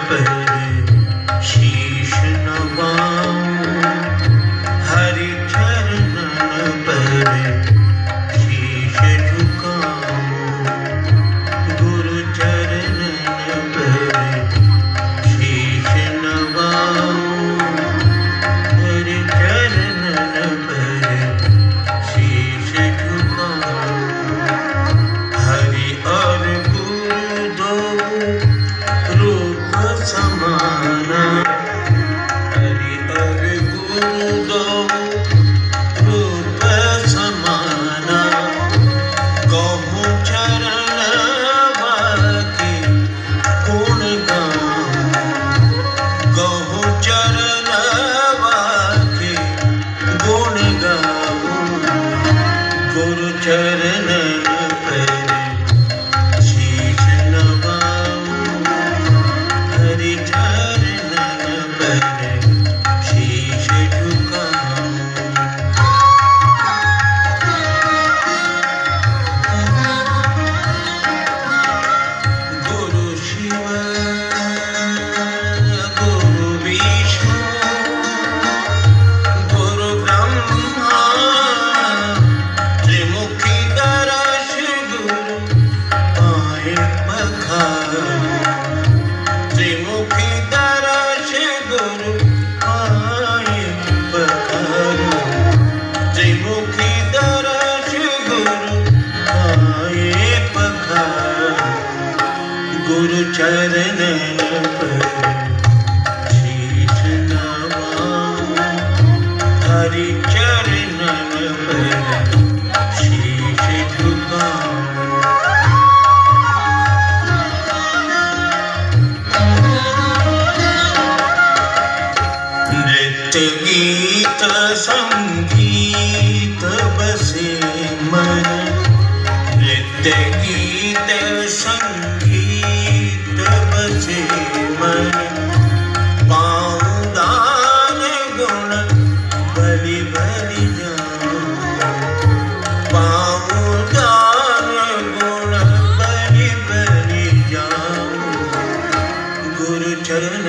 पहरे शीश नवाऊं, हरि चरणन पहरे शीश झुकाऊं, गुरु चरणन पहरे शीश नवाऊं, हरि चरणन पहरे शीश झुकाऊं। हरि और गुरु दो रूप समाना, हरि और गुरु दो रूप समाना, कहूँ चरण वाके गुण गाऊं, कहूँ चरण वाके गुण गाऊं, गुरु चरणन पहरे शीश नवाऊं, हरि चरणन पहरे शीश झुकाऊं। गुरु शिव गुरु विष्णु गुरु ब्रह्मा त्रिमुखी दर्श गुरु आए पखारो, त्रिमुखी दर्श गुरु आए पखारो, त्रिमुखी दर्श गुरु आए पखारो, गुरु चरणन पहरे शीश नवाऊं, हरि चरणन पहरे शीश झुकाऊं। नृत्य गीत संगीत बसे मन, नृत्य गीत संगीत बसे मन, पाऊं दान गुण बलि बलि जाऊं, पाऊं दान गुण बलि बलि जाऊं, गुरु चरण